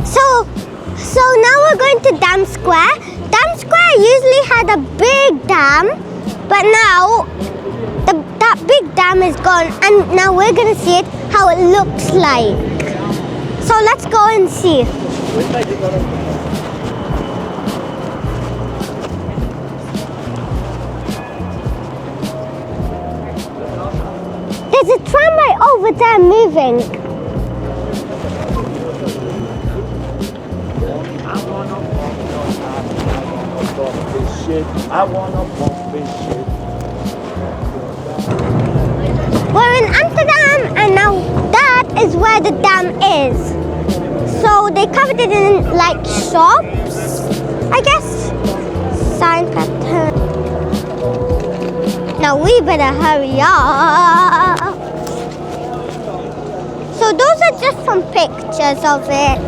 So now we're going to Dam Square. Dam Square usually had a big dam, but now that big dam is gone, and now we're going to see it, how it looks like. So let's go and see. There's a tramway over there moving. I wanna bump this shit. We're in Amsterdam, and now that is where the dam is. So they covered it in like shops, I guess. Sign pattern. Now we better hurry up. So those are just some pictures of it.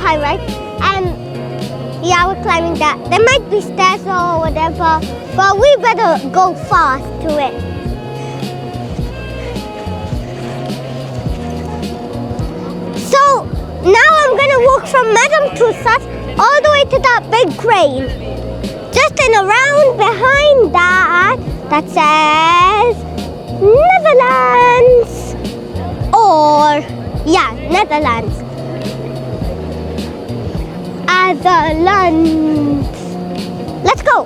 Right? Yeah, we're climbing that. There might be stairs or whatever, but we better go fast to it. So now I'm gonna walk from Madame Tussauds all the way to that big crane. Just in a round behind that says Netherlands. Or yeah, Netherlands. Netherlands. Let's go.